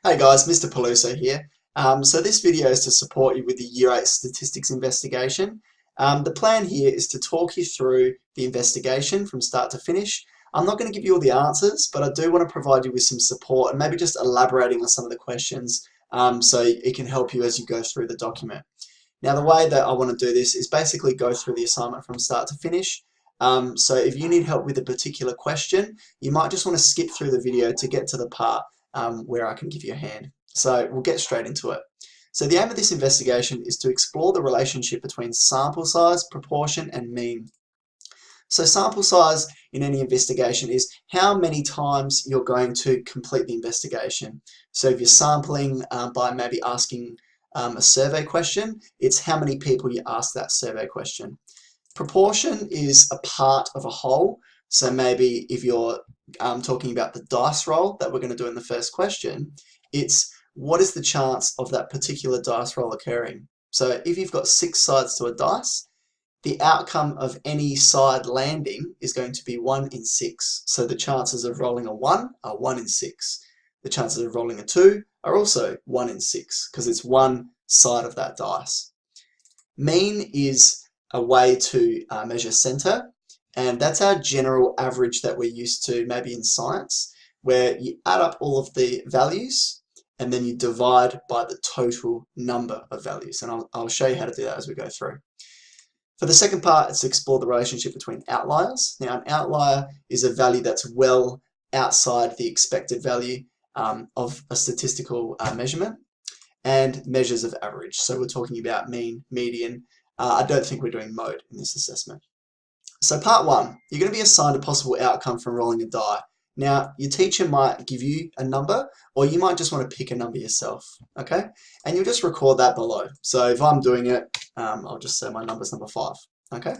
Hey guys, Mr. Peluso here. So this video is to support you with the Year 8 Statistics investigation. The plan here is to talk you through the investigation from start to finish. I'm not going to give you all the answers, but I do want to provide you with some support and maybe just elaborating on some of the questions so it can help you as you go through the document. Now the way that I want to do this is basically go through the assignment from start to finish. So if you need help with a particular question, you might just want to skip through the video to get to the part where I can give you a hand. So we'll get straight into it. So the aim of this investigation is to explore the relationship between sample size, proportion, and mean. So sample size in any investigation is how many times you're going to complete the investigation. So if you're sampling by maybe asking a survey question, it's how many people you ask that survey question. Proportion is a part of a whole. So maybe if you're talking about the dice roll that we're going to do in the first question, it's what is the chance of that particular dice roll occurring? So if you've got 6 sides to a dice, the outcome of any side landing is going to be 1 in 6. So the chances of rolling a 1 are 1 in 6. The chances of rolling a 2 are also 1 in 6 because it's one side of that dice. Mean is a way to measure center, and that's our general average that we're used to maybe in science, where you add up all of the values and then you divide by the total number of values, and I'll show you how to do that as we go through. For the second part, it's to explore the relationship between outliers. Now, an outlier is a value that's well outside the expected value of a statistical measurement, and measures of average. So we're talking about mean, median. I don't think we're doing mode in this assessment. So part 1, you're going to be assigned a possible outcome from rolling a die. Now, your teacher might give you a number, or you might just want to pick a number yourself, okay? And you'll just record that below. So if I'm doing it, I'll just say my number's number 5, okay?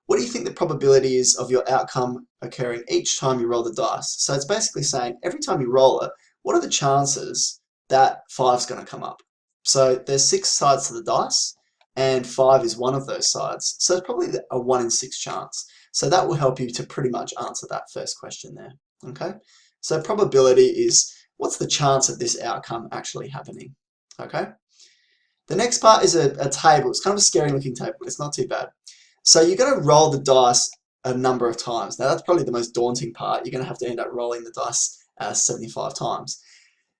What do you think the probability is of your outcome occurring each time you roll the dice? So it's basically saying every time you roll it, what are the chances that 5's going to come up? So there's 6 sides to the dice, and 5 is one of those sides. So it's probably a 1 in 6 chance. So that will help you to pretty much answer that first question there. Okay. So probability is what's the chance of this outcome actually happening? Okay. The next part is a table. It's kind of a scary looking table, but it's not too bad. So you're going to roll the dice a number of times. Now that's probably the most daunting part. You're going to have to end up rolling the dice 75 times.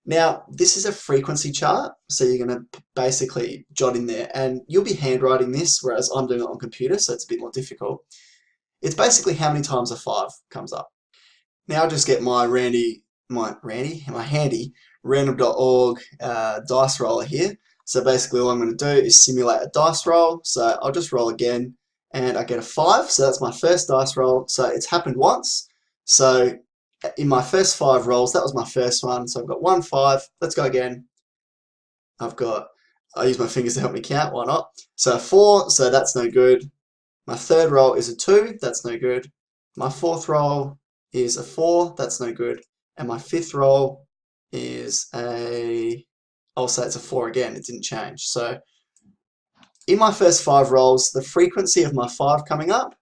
Now, this is a frequency chart, so you're going to basically jot in there, and you'll be handwriting this, whereas I'm doing it on computer, so it's a bit more difficult. It's basically how many times a 5 comes up. Now I'll just get my handy random.org dice roller here. So basically all I'm going to do is simulate a dice roll. So I'll just roll again, and I get a 5, so that's my first dice roll. So it's happened once. So in my first 5 rolls, that was my first one. So I've got 1, 5. Let's go again. I use my fingers to help me count. Why not? So 4. So that's no good. My third roll is a 2. That's no good. My fourth roll is a 4. That's no good. And my fifth roll is I'll say it's a 4 again. It didn't change. So in my first 5 rolls, the frequency of my 5 coming up,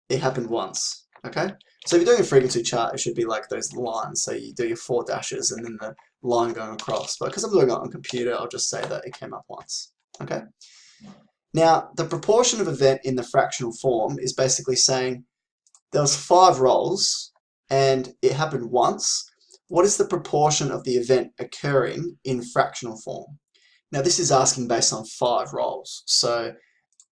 it happened once. Okay. So if you're doing a frequency chart, it should be like those lines. So you do your 4 dashes and then the line going across. But because I'm doing it on computer, I'll just say that it came up once. Okay. Now, the proportion of event in the fractional form is basically saying there was 5 rolls and it happened once. What is the proportion of the event occurring in fractional form? Now, this is asking based on 5 rolls. So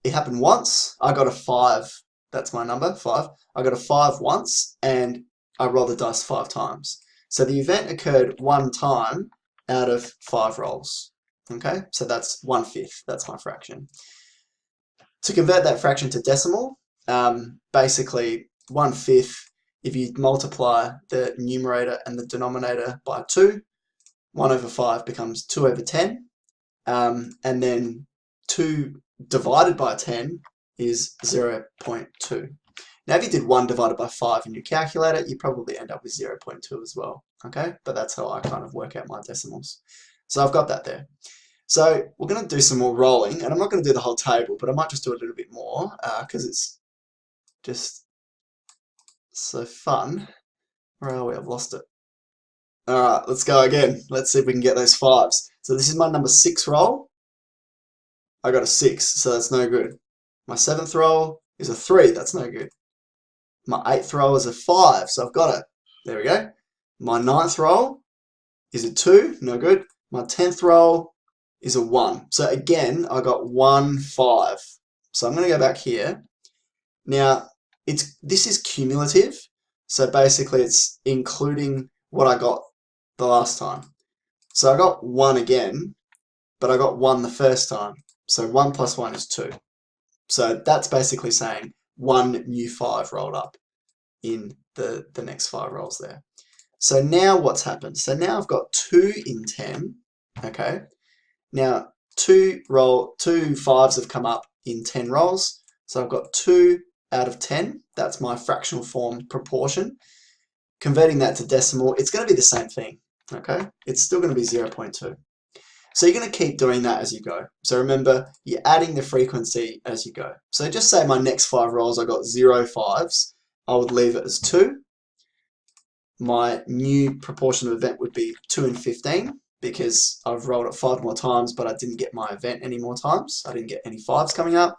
it happened once. I got a 5. That's my number, 5. I got a 5 once, and I rolled the dice 5 times. So the event occurred 1 time out of 5 rolls. Okay, so that's 1/5. That's my fraction. To convert that fraction to decimal, basically 1/5, if you multiply the numerator and the denominator by 2, 1/5 becomes 2/10, and then 2 divided by 10 is 0.2. Now if you did 1 divided by 5 in your calculator, you probably end up with 0.2 as well, okay? But that's how I kind of work out my decimals. So I've got that there. So we're going to do some more rolling, and I'm not going to do the whole table, but I might just do a little bit more because it's just so fun. Where are we? I've lost it. All right, let's go again. Let's see if we can get those fives. So this is my number 6 roll. I got a 6, so that's no good. My 7th roll is a 3, that's no good. My 8th roll is a 5, so I've got it. There we go. My 9th roll is a 2, no good. My 10th roll is a 1. So again, I got 1, 5. So I'm going to go back here. Now, this is cumulative. So basically it's including what I got the last time. So I got 1 again, but I got 1 the first time. So 1 plus 1 is 2. So that's basically saying 1 new 5 rolled up in the next 5 rolls there. So now what's happened? So now I've got 2 in 10. Okay. Now 2 5s have come up in 10 rolls. So I've got 2 out of 10. That's my fractional form proportion. Converting that to decimal, it's going to be the same thing. Okay. It's still going to be 0.2. So you're going to keep doing that as you go. So remember, you're adding the frequency as you go. So just say my next 5 rolls, I got 0 5s. I would leave it as 2. My new proportion of event would be 2 and 15 because I've rolled it 5 more times, but I didn't get my event any more times. I didn't get any 5s coming up.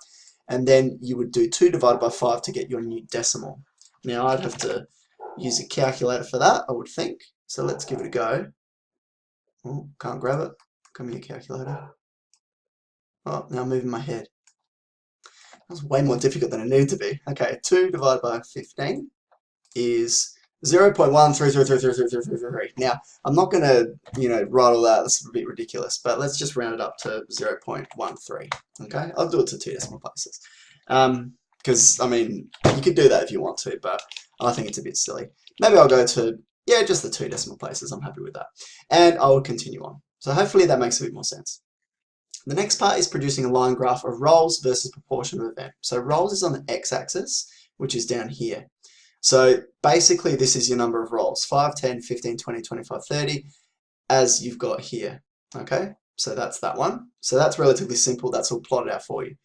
And then you would do 2 divided by 5 to get your new decimal. Now I'd have to use a calculator for that, I would think. So let's give it a go. Oh, can't grab it. Come here, calculator. Oh, now I'm moving my head. That was way more difficult than it needed to be. Okay, 2 divided by 15 is 0.133333333. Now, I'm not going to, write all that. That's a bit ridiculous, but let's just round it up to 0.13. Okay, I'll do it to 2 decimal places. Because, you could do that if you want to, but I think it's a bit silly. Maybe I'll go to, just the 2 decimal places. I'm happy with that. And I will continue on. So hopefully that makes a bit more sense. The next part is producing a line graph of rolls versus proportion of event. So rolls is on the x-axis, which is down here. So basically this is your number of rolls, 5, 10, 15, 20, 25, 30, as you've got here. Okay, so that's that one. So that's relatively simple. That's all plotted out for you.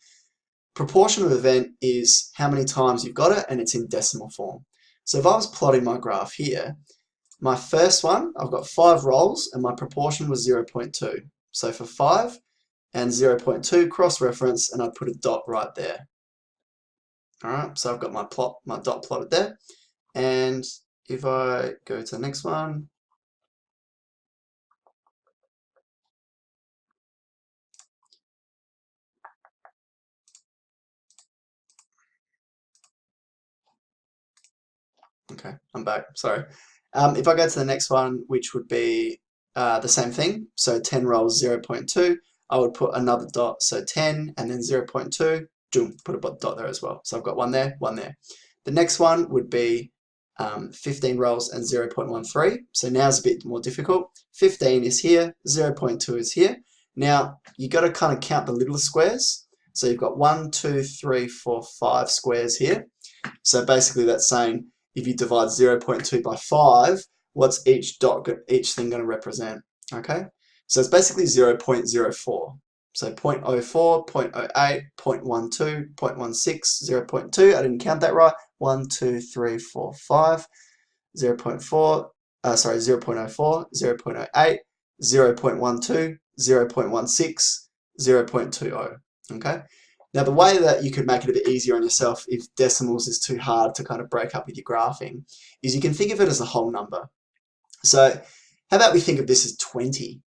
Proportion of event is how many times you've got it, and it's in decimal form. So if I was plotting my graph here, my first one, I've got 5 rolls and my proportion was 0.2. So for 5 and 0.2 cross-reference, and I'd put a dot right there. Alright, so I've got my dot plotted there. And if I go to the next one, okay, I'm back, sorry. If I go to the next one, which would be the same thing, so 10 rolls 0.2, I would put another dot, so 10 and then 0.2, put a dot there as well. So I've got one there, one there. The next one would be 15 rolls and 0.13. So now it's a bit more difficult. 15 is here, 0.2 is here. Now you got to kind of count the little squares. So you've got 1, 2, 3, 4, 5 squares here. So basically that's saying if you divide 0.2 by 5, what's each thing going to represent? Okay, so it's basically 0.04. So 0.04, 0.08, 0.12, 0.16, 0.2, I didn't count that right. 1, 2, 3, 4, 5, 0.04, 0.04, 0.08, 0.12, 0.16, 0.20. Okay. Now the way that you could make it a bit easier on yourself if decimals is too hard to kind of break up with your graphing is you can think of it as a whole number. So how about we think of this as 20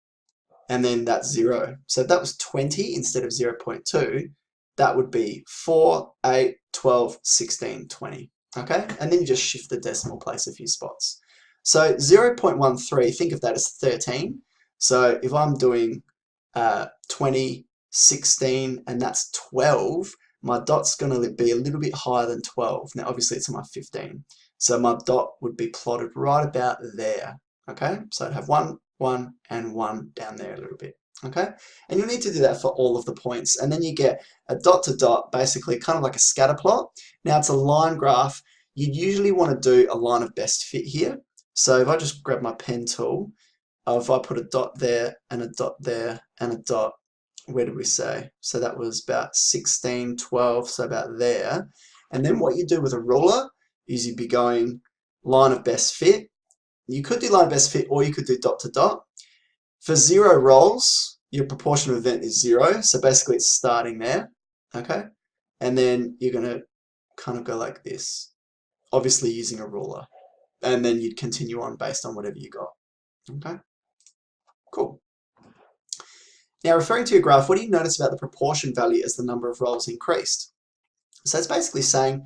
and then that's 0. So if that was 20 instead of 0.2, that would be 4, 8, 12, 16, 20. Okay, and then you just shift the decimal place a few spots. So 0.13, think of that as 13. So if I'm doing 20, 16, and that's 12, my dot's going to be a little bit higher than 12. Now, obviously, it's on my 15. So my dot would be plotted right about there. Okay, so I'd have 1, 1, and 1 down there a little bit. Okay, and you'll need to do that for all of the points. And then you get a dot to dot, basically kind of like a scatter plot. Now, it's a line graph. You'd usually want to do a line of best fit here. So if I just grab my pen tool, if I put a dot there and a dot there and a dot, where did we say? So that was about 16, 12, so about there. And then what you do with a ruler is you'd be going line of best fit, you could do line best fit or you could do dot to dot. For 0 rolls, your proportion of event is 0, so basically it's starting there, okay? And then you're going to kind of go like this, obviously using a ruler. And then you'd continue on based on whatever you got, okay? Cool. Now, referring to your graph, what do you notice about the proportion value as the number of rolls increased? So it's basically saying,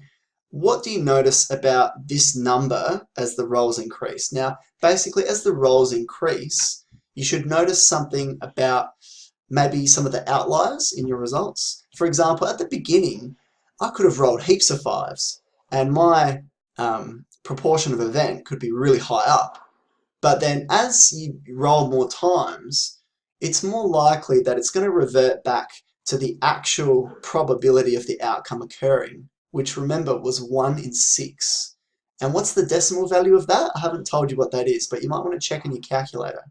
what do you notice about this number as the rolls increase? Now, basically, as the rolls increase, you should notice something about maybe some of the outliers in your results. For example, at the beginning, I could have rolled heaps of 5s, and my proportion of event could be really high up. But then as you roll more times, it's more likely that it's going to revert back to the actual probability of the outcome occurring, which remember was 1 in 6. And what's the decimal value of that? I haven't told you what that is, but you might want to check in your calculator.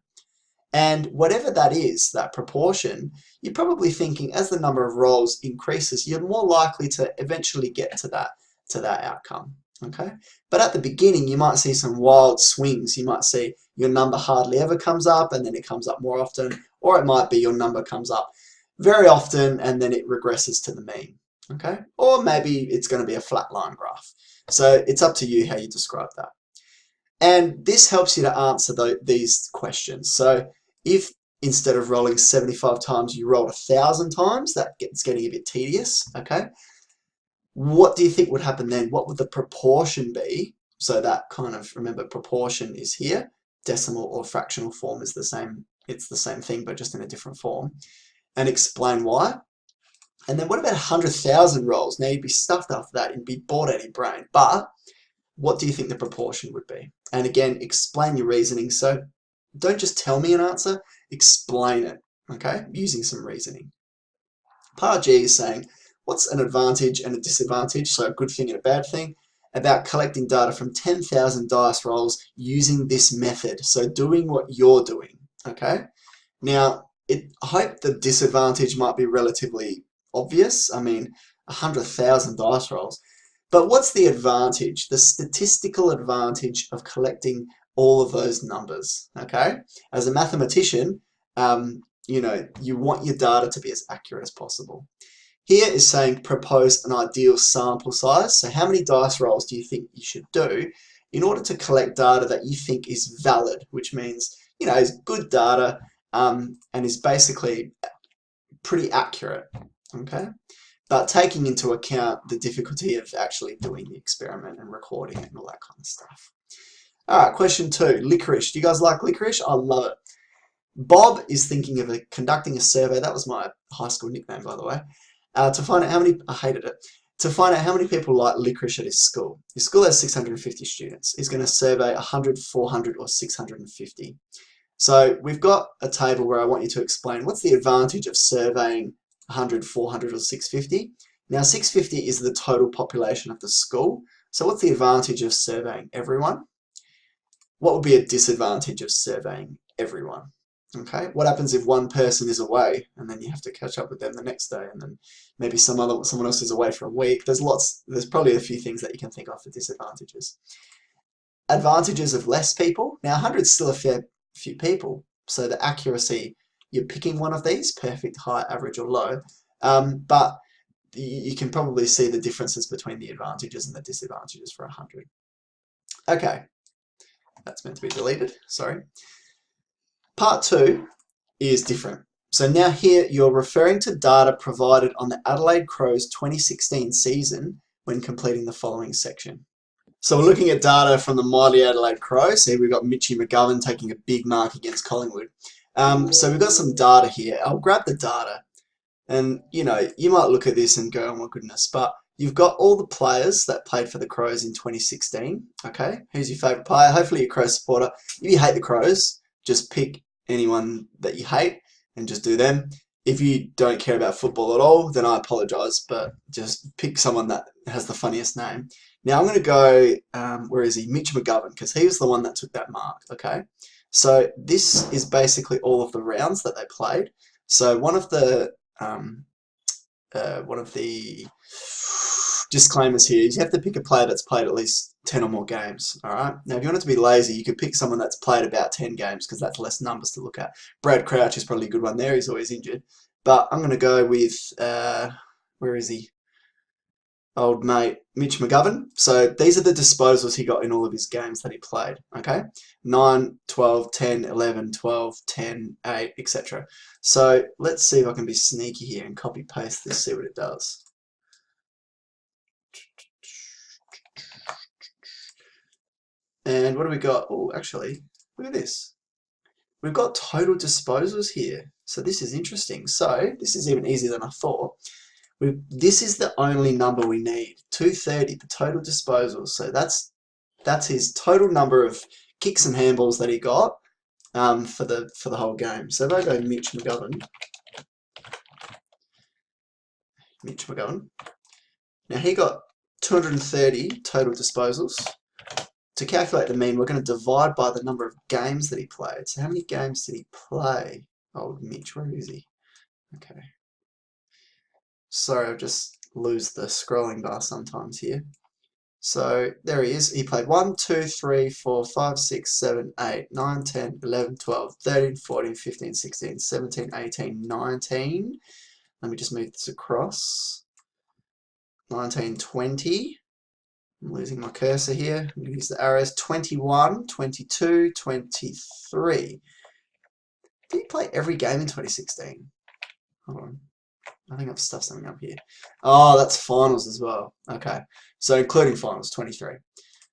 And whatever that is, that proportion, you're probably thinking as the number of rolls increases, you're more likely to eventually get to that outcome. Okay, but at the beginning you might see some wild swings. You might see your number hardly ever comes up and then it comes up more often, or it might be your number comes up very often and then it regresses to the mean. Okay, or maybe it's going to be a flat line graph. So it's up to you how you describe that. And this helps you to answer these questions. So if instead of rolling 75 times you rolled 1,000 times, that's getting a bit tedious. Okay, what do you think would happen then? What would the proportion be? So that kind of, remember, proportion is here. Decimal or fractional form is the same. It's the same thing, but just in a different form. And explain why. And then what about 100,000 rolls? Now you'd be stuffed after that. You'd be bored out of your brain. But what do you think the proportion would be? And again, explain your reasoning. So don't just tell me an answer. Explain it, okay, using some reasoning. Part G is saying, what's an advantage and a disadvantage, so a good thing and a bad thing, about collecting data from 10,000 dice rolls using this method? So doing what you're doing, okay? Now, I hope the disadvantage might be relatively obvious. I mean, 100,000 dice rolls. But what's the advantage, the statistical advantage of collecting all of those numbers, okay? As a mathematician, you know, you want your data to be as accurate as possible. Here is saying propose an ideal sample size. So how many dice rolls do you think you should do in order to collect data that you think is valid, which means, you know, is good data and is basically pretty accurate, okay? But taking into account the difficulty of actually doing the experiment and recording it and all that kind of stuff. All right, question 2, licorice. Do you guys like licorice? I love it. Bob is thinking of conducting a survey. That was my high school nickname, by the way. To find out how many, I hated it, to find out how many people like licorice at his school. His school has 650 students. He's going to survey 100, 400, or 650. So we've got a table where I want you to explain what's the advantage of surveying 100, 400, or 650. Now 650 is the total population of the school. So what's the advantage of surveying everyone? What would be a disadvantage of surveying everyone? Okay, what happens if one person is away and then you have to catch up with them the next day, and then maybe someone else is away for a week? There's probably a few things that you can think of for disadvantages. Advantages of less people. Now 100 is still a fair few people, so the accuracy, you're picking one of these, perfect, high, average, or low, but you can probably see the differences between the advantages and the disadvantages for 100. Okay, that's meant to be deleted, sorry. Part 2 is different. So now here you're referring to data provided on the Adelaide Crows 2016 season when completing the following section. So we're looking at data from the mighty Adelaide Crows. So we've got Mitchy McGovern taking a big mark against Collingwood. So we've got some data here. I'll grab the data, and you know, you might look at this and go, oh my goodness, but you've got all the players that played for the Crows in 2016. Okay, who's your favourite player? Hopefully you're a Crows supporter. If you hate the Crows, just pick anyone that you hate and just do them. If you don't care about football at all, then I apologise, but just pick someone that has the funniest name. Now I'm going to go, where is he? Mitch McGovern, because he was the one that took that mark, okay? So this is basically all of the rounds that they played. So one of the disclaimers here is you have to pick a player that's played at least 10 or more games. All right. Now, if you want it to be lazy, you could pick someone that's played about 10 games because that's less numbers to look at. Brad Crouch is probably a good one there. He's always injured. But I'm going to go with, where is he? Old mate, Mitch McGovern. So these are the disposals he got in all of his games that he played. Okay. 9, 12, 10, 11, 12, 10, 8, etc. So let's see if I can be sneaky here and copy paste this, see what it does. And what do we got? Oh, actually, look at this. We've got total disposals here. So this is interesting. So this is even easier than I thought. This is the only number we need. 230, the total disposals. So that's his total number of kicks and handballs that he got for the whole game. So if I go Mitch McGovern. Now he got 230 total disposals. To calculate the mean, we're going to divide by the number of games that he played. So how many games did he play? Old Mitch, where is he? Okay. Sorry, I just lose the scrolling bar sometimes here. So there he is. He played 1, 2, 3, 4, 5, 6, 7, 8, 9, 10, 11, 12, 13, 14, 15, 16, 17, 18, 19. Let me just move this across. 19, 20. I'm losing my cursor here. I'm going to use the arrows. 21, 22, 23. Did he play every game in 2016? Hold on. I think I've stuffed something up here. Oh, that's finals as well. Okay. So including finals, 23.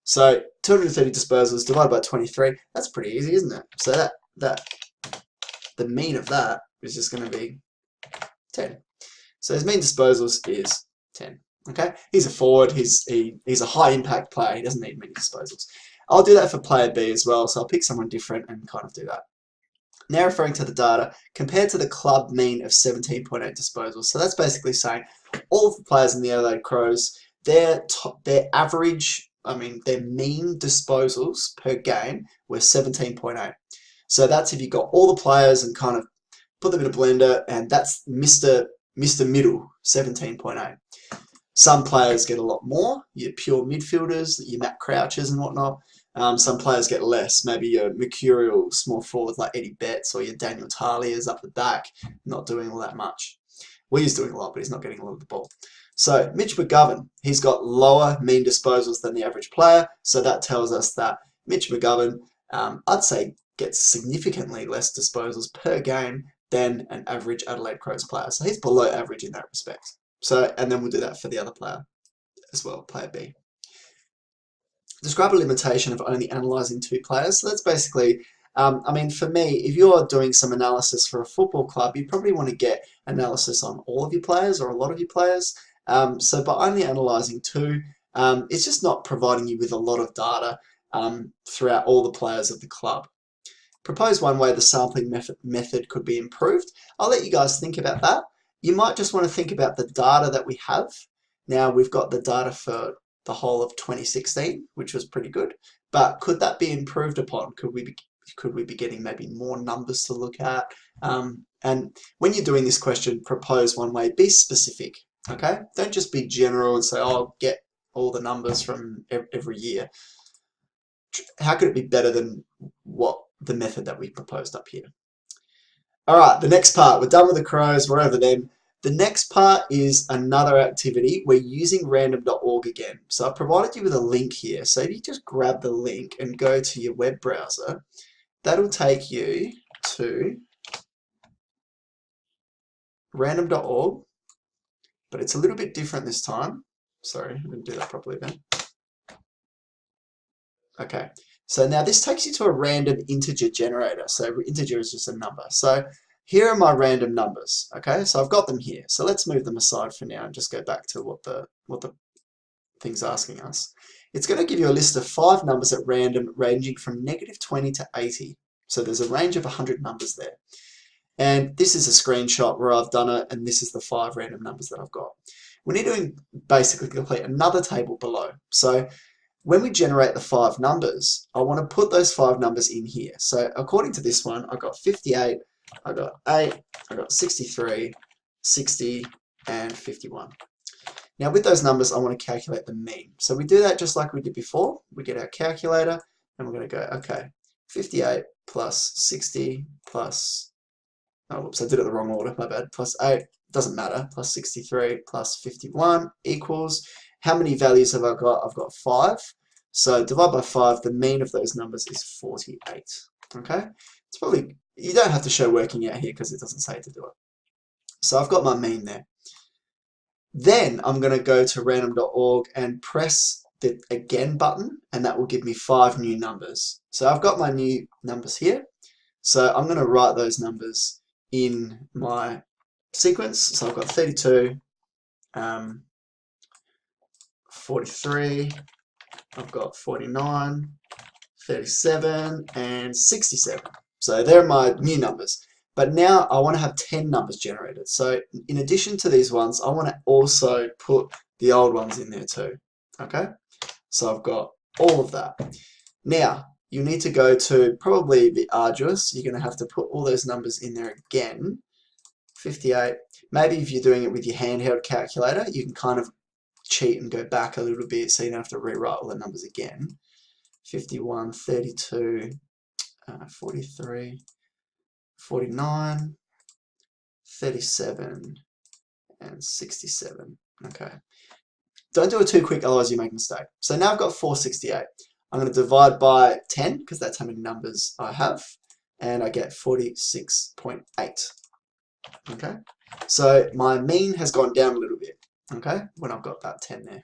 So 230 disposals divided by 23. That's pretty easy, isn't it? So the mean of that is just going to be 10. So his mean disposals is 10. Okay, he's a forward, he's a high impact player, he doesn't need many disposals. I'll do that for player B as well, so I'll pick someone different and kind of do that. Now referring to the data, compared to the club mean of 17.8 disposals. So that's basically saying all of the players in the Adelaide Crows, their average, their mean disposals per game were 17.8. So that's if you got all the players and kind of put them in a blender, and that's Mr. Middle, 17.8. Some players get a lot more, your pure midfielders, your Matt Crouches and whatnot. Some players get less, maybe your mercurial small forwards like Eddie Betts or your Daniel Talia's up the back, not doing all that much. Well, he's doing a lot, but he's not getting a lot of the ball. So Mitch McGovern, he's got lower mean disposals than the average player, so that tells us that Mitch McGovern, I'd say, gets significantly less disposals per game than an average Adelaide Crows player. So he's below average in that respect. So, and then we'll do that for the other player as well, player B. Describe a limitation of only analysing 2 players. So that's basically, for me, if you're doing some analysis for a football club, you probably want to get analysis on all of your players or a lot of your players. So by only analysing 2, it's just not providing you with a lot of data throughout all the players of the club. Propose one way the sampling method could be improved. I'll let you guys think about that. You might just want to think about the data that we have. Now we've got the data for the whole of 2016, which was pretty good. But could that be improved upon? Could we be getting maybe more numbers to look at? And when you're doing this question, propose one way. Be specific. Okay. Don't just be general and say, "Oh, I'll get all the numbers from every year." How could it be better than what the method that we proposed up here? All right, the next part, we're done with the Crows, we're over them. The next part is another activity. We're using random.org again. So I've provided you with a link here. So if you just grab the link and go to your web browser, that'll take you to random.org, but it's a little bit different this time. Sorry, I didn't do that properly then. Okay, so now this takes you to a random integer generator. So integer is just a number. So here are my random numbers. Okay, so I've got them here. So let's move them aside for now and just go back to what the thing's asking us. It's going to give you a list of 5 numbers at random ranging from -20 to 80. So there's a range of 100 numbers there. And this is a screenshot where I've done it, and this is the 5 random numbers that I've got. We need to basically complete another table below. So when we generate the 5 numbers, I want to put those 5 numbers in here. So according to this one, I got 58, I got 8, I got 63, 60, and 51. Now with those numbers, I want to calculate the mean. So we do that just like we did before. We get our calculator and we're going to go, okay, 58 plus 60 plus, oh, whoops, I did it the wrong order, my bad, plus 8, doesn't matter, plus 63 plus 51 equals, how many values have I got? I've got 5. So divide by 5, the mean of those numbers is 48. Okay? It's probably, you don't have to show working out here because it doesn't say to do it. So I've got my mean there. Then I'm going to go to random.org and press the again button, and that will give me 5 new numbers. So I've got my new numbers here. So I'm going to write those numbers in my sequence. So I've got 32, 43, I've got 49, 37, and 67. So they're my new numbers. But now I want to have 10 numbers generated. So in addition to these ones, I want to also put the old ones in there too. Okay? So I've got all of that. Now, you need to go to probably the arduous. You're going to have to put all those numbers in there again. 58. Maybe if you're doing it with your handheld calculator, you can kind of cheat and go back a little bit so you don't have to rewrite all the numbers again. 51, 32, 43, 49, 37, and 67. Okay. Don't do it too quick, otherwise you make a mistake. So now I've got 468. I'm going to divide by 10, because that's how many numbers I have, and I get 46.8. Okay. So my mean has gone down a little bit, okay, when I've got that 10 there.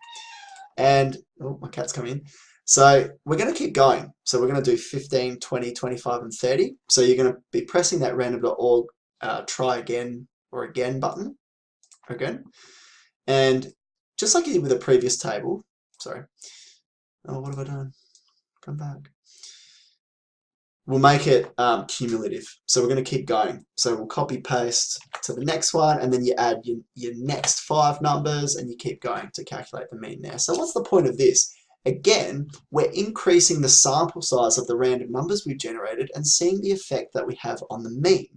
And, oh, my cat's come in. So we're going to keep going. So we're going to do 15, 20, 25, and 30. So you're going to be pressing that random.org try again or again button again. And just like you did with the previous table, sorry. Oh, what have I done? Come back. We'll make it cumulative. So we're going to keep going. So we'll copy paste to the next one, and then you add your next 5 numbers, and you keep going to calculate the mean there. So what's the point of this? Again, we're increasing the sample size of the random numbers we've generated and seeing the effect that we have on the mean.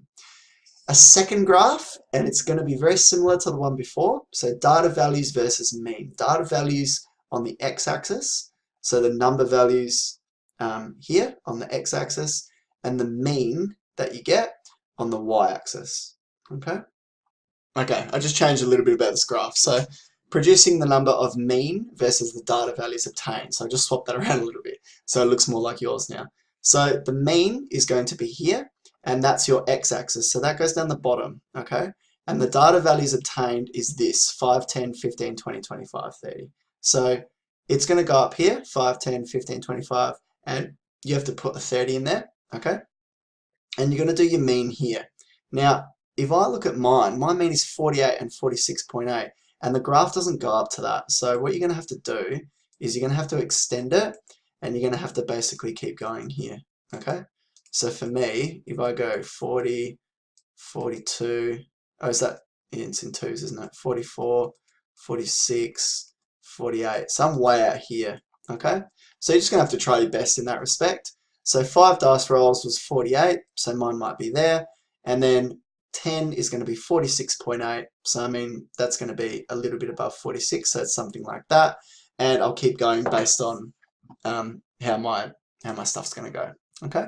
A second graph, and it's going to be very similar to the one before. So data values versus mean. Data values on the x-axis, so the number values here on the x-axis, and the mean that you get on the y-axis. Okay, I just changed a little bit about this graph. So producing the number of mean versus the data values obtained. So I just swapped that around a little bit so it looks more like yours now. So the mean is going to be here, and that's your x-axis. So that goes down the bottom, okay? And the data values obtained is this, 5, 10, 15, 20, 25, 30. So it's going to go up here, 5, 10, 15, 25, and you have to put a 30 in there, okay? And you're going to do your mean here. Now, if I look at mine, my mean is 48 and 46.8, and the graph doesn't go up to that. So what you're going to have to do is you're going to have to extend it, and you're going to have to basically keep going here, okay? So for me, if I go 40, 42, oh, is that, it's in twos, isn't it? 44, 46, 48, so I'm way out here, okay? So you're just going to have to try your best in that respect. So 5 dice rolls was 48, so mine might be there, and then 10 is going to be 46.8, so I mean, that's going to be a little bit above 46, so it's something like that, and I'll keep going based on how my stuff's going to go, okay?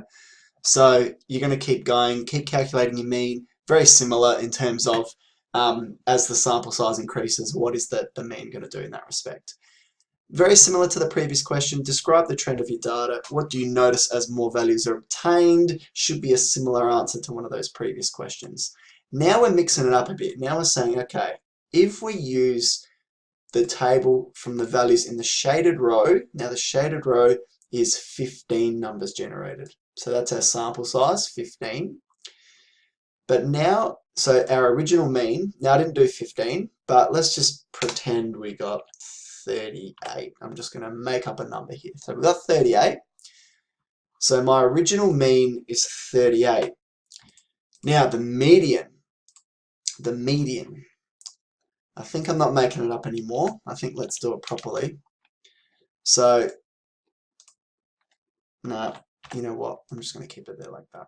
So you're going to keep going, keep calculating your mean, very similar in terms of as the sample size increases, what is the mean going to do in that respect? Very similar to the previous question, describe the trend of your data. What do you notice as more values are obtained? Should be a similar answer to one of those previous questions. Now we're mixing it up a bit. Now we're saying, okay, if we use the table from the values in the shaded row, now the shaded row is 15 numbers generated. So that's our sample size, 15. But now, so our original mean, now I didn't do 15, but let's just pretend we got 38. I'm just going to make up a number here. So we got 38. So my original mean is 38. Now the median, I think I'm not making it up anymore. I think let's do it properly. So, no, you know what? I'm just going to keep it there like that.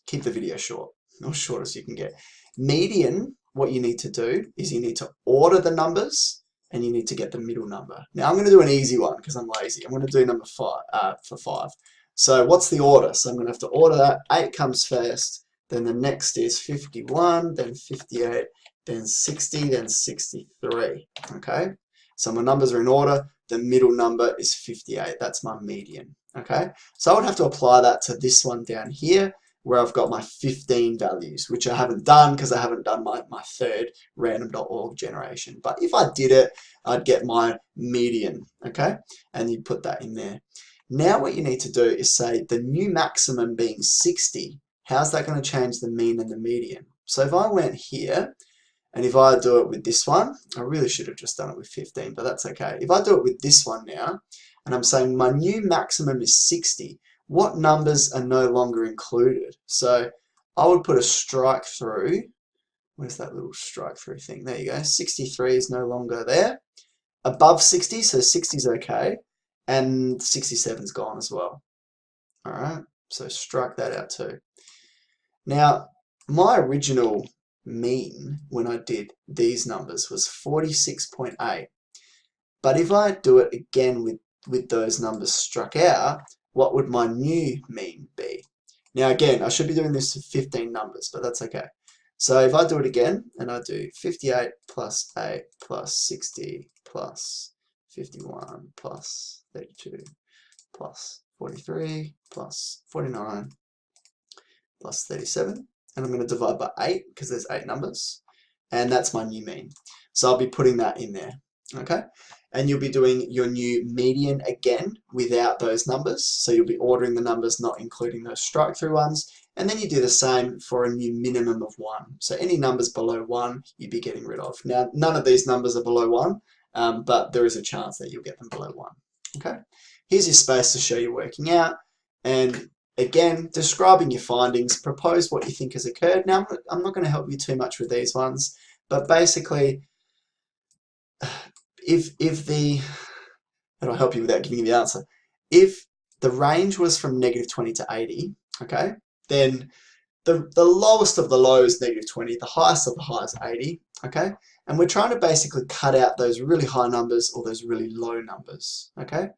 Keep the video short, or short as you can get. Median, what you need to do is you need to order the numbers and you need to get the middle number. Now I'm going to do an easy one because I'm lazy. I'm going to do number 5 for 5. So what's the order? So I'm going to have to order that. 8 comes first, then the next is 51, then 58, then 60, then 63. Okay, so my numbers are in order. The middle number is 58. That's my median. Okay, so I would have to apply that to this one down here, where I've got my 15 values, which I haven't done because I haven't done my third random.org generation. But if I did it, I'd get my median, okay? And you'd put that in there. Now what you need to do is say the new maximum being 60, how's that going to change the mean and the median? So if I went here, and if I do it with this one, I really should have just done it with 15, but that's okay. If I do it with this one now, and I'm saying my new maximum is 60, what numbers are no longer included? So I would put a strike through. Where's that little strike through thing? There you go. 63 is no longer there. Above 60, so 60 is okay. And 67's gone as well. All right, so strike that out too. Now, my original mean when I did these numbers was 46.8. But if I do it again with those numbers struck out, what would my new mean be? Now again, I should be doing this for 15 numbers, but that's okay. So if I do it again, and I do 58 plus 8 plus 60 plus 51 plus 32 plus 43 plus 49 plus 37, and I'm going to divide by 8 because there's 8 numbers, and that's my new mean. So I'll be putting that in there, okay? And you'll be doing your new median again without those numbers. So you'll be ordering the numbers, not including those strike through ones. And then you do the same for a new minimum of 1. So any numbers below 1, you'd be getting rid of. Now, none of these numbers are below 1, but there is a chance that you'll get them below 1. Okay. Here's your space to show you working out. And again, describing your findings, propose what you think has occurred. Now, I'm not going to help you too much with these ones, but basically, if the, and I'll help you without giving you the answer, if the range was from -20 to 80, okay, then the lowest of the low is -20, the highest of the high is 80, okay, and we're trying to basically cut out those really high numbers or those really low numbers, okay,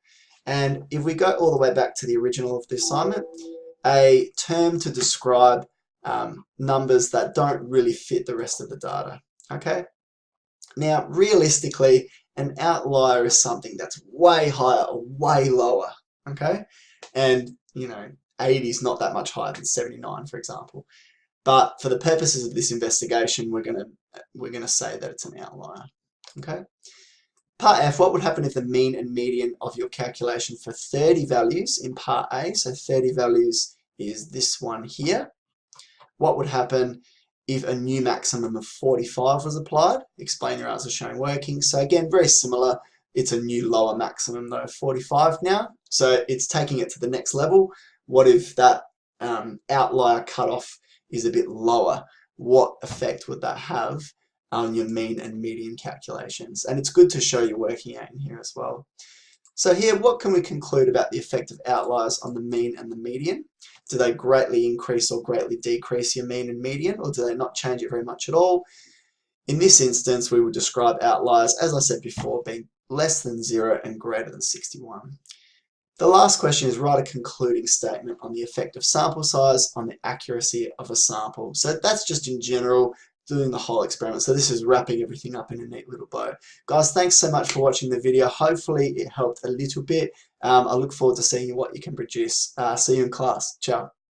and if we go all the way back to the original of the assignment, a term to describe numbers that don't really fit the rest of the data, okay. Now, realistically, an outlier is something that's way higher or way lower, okay? And, you know, 80 is not that much higher than 79, for example. But for the purposes of this investigation, we're gonna say that it's an outlier, okay? Part F, what would happen if the mean and median of your calculation for 30 values in Part A, so 30 values is this one here, what would happen if a new maximum of 45 was applied? Explain your answer showing working. So again, very similar. It's a new lower maximum though, 45 now. So it's taking it to the next level. What if that outlier cutoff is a bit lower? What effect would that have on your mean and median calculations? And it's good to show you working out in here as well. So here, what can we conclude about the effect of outliers on the mean and the median? Do they greatly increase or greatly decrease your mean and median, or do they not change it very much at all? In this instance, we would describe outliers, as I said before, being less than 0 and greater than 61. The last question is write a concluding statement on the effect of sample size on the accuracy of a sample. So that's just in general, doing the whole experiment. So this is wrapping everything up in a neat little bow. Guys, thanks so much for watching the video. Hopefully it helped a little bit. I look forward to seeing what you can produce. See you in class. Ciao.